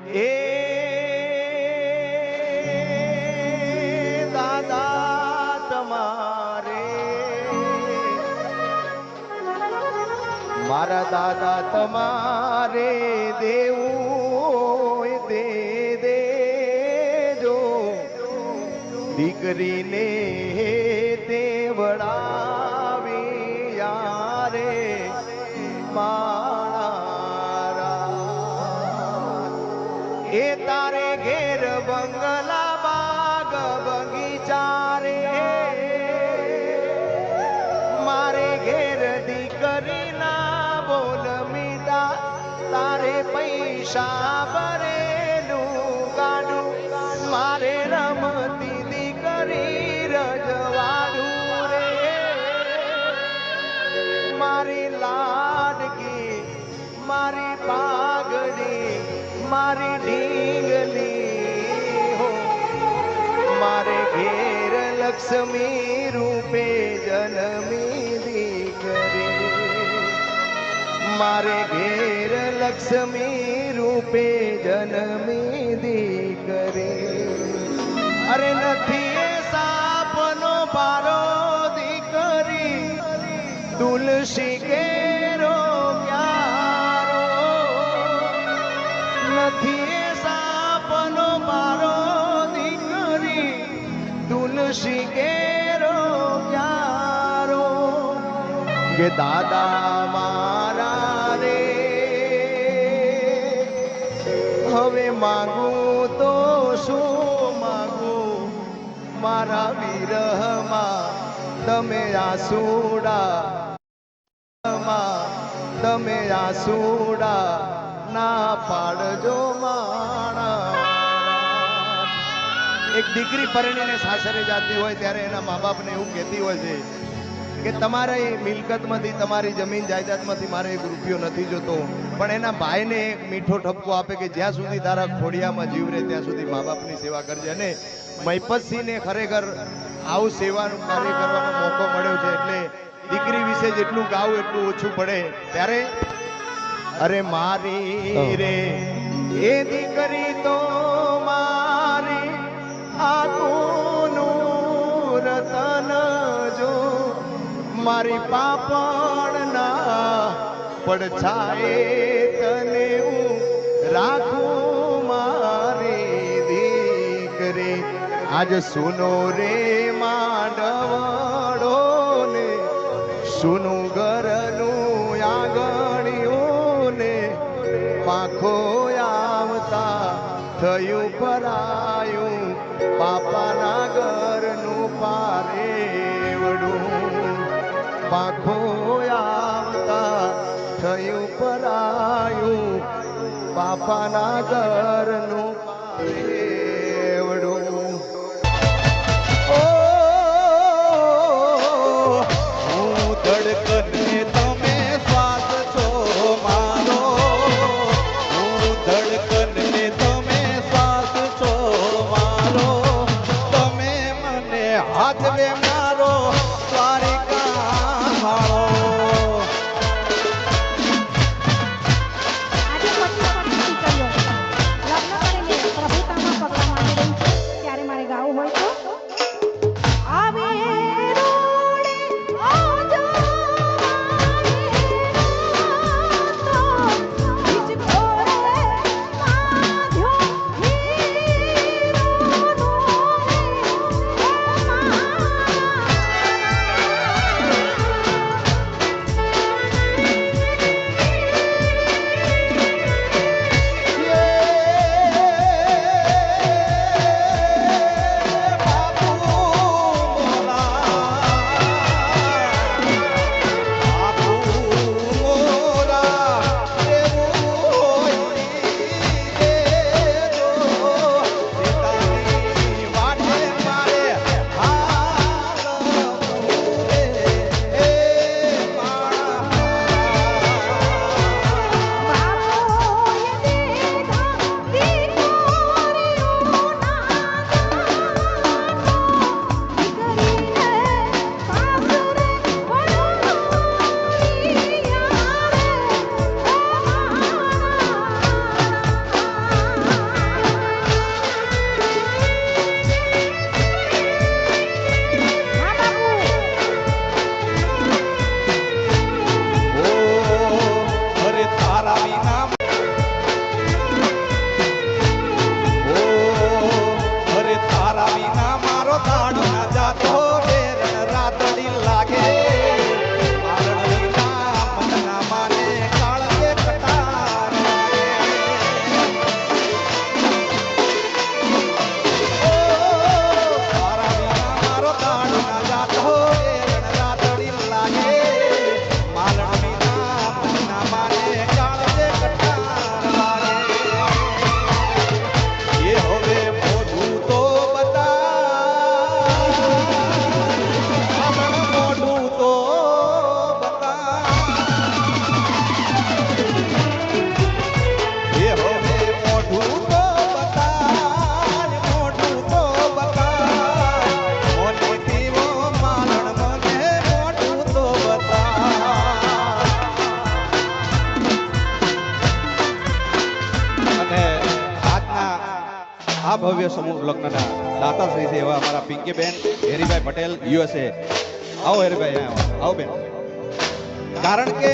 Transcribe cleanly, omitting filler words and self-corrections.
એ દાદા તમારે મારા દાદા તમારે દેવું દે દેજો દીકરીને દેવડાવી યારે મારા એ તારે ઘેર બંગલા બાગ બગીચા રે મારે ઘેર દીકરી ના બોલ મીઠા તારે પૈસા ભરેલું ગાડું મારે રમતી દીકરી રજવાડું રે મારી લાડકી મારી પાઘડી મારી ઢીંગલી હો મારે ઘેર લક્ષ્મી રૂપે જન્મી દીકરી મારે ઘેર લક્ષ્મી રૂપે જન્મી દીકરી અરે નથી એ સાપનો પારો દીકરી તુલસી કેરો પ્યારો નથી એ સાપનો પારો દીકરી તુલસી કેરો પ્યારો કે દાદા મારા રે હવે માગું તો શું માગું મારા વિરહમાં તમે આસુડા તમે આસુડા ના પાડજો માણા એક દીકરી પરણીને સાસરે જાતી હોય ત્યારે એના મા બાપને એવું કહેતી હોય છે કે તમારા મિલકતમાંથી તમારી જમીન જાયદાદમાંથી મારે એક રૂપિયો નથી જોતો પણ એના ભાઈને એક મીઠો ઠપકો આપે કે જ્યાં સુધી તારા ખોડિયામાં જીવ રહે ત્યાં સુધી મા બાપની સેવા કરજે અને મહિપતસિંહને ખરેખર આવું સેવાનું કાર્ય કરવાનો મોકો મળ્યો છે એટલે દીકરી વિશે જેટલું ગાવું એટલું ઓછું પડે ત્યારે અરે મારી રે એ દીકરી તો મારી આંખોનું રતન જો મારી પાપણના પડછાએ તને હું રાખું મારી દીકરી આજ સુનો રે માંડવડો ને સુનું ઘરનું આંગણિયું ને પાંખો આવતા થયું પરાયું પાપાના ઘરનું પારેવડું પાંખો આવતા થયું પરાયું પાપાના ઘરનું પારેવડું ધડકને તમે શ્વાસ છો મારો હું ધડકને તમે શ્વાસ છો મારો તમે મને હાથવે મારો દ્વારિકા મારો આજે પતિ પત્ની કર્યો લગ્ન કરીને પ્રભુતામાં આ ભવ્ય સમૂહ લગ્નના દાતાશ્રી છે એવા અમારા પિંકીબેન હેરીભાઈ પટેલ USA. આવો હેરીભાઈ, અહીંયા આવો બેન. કારણ કે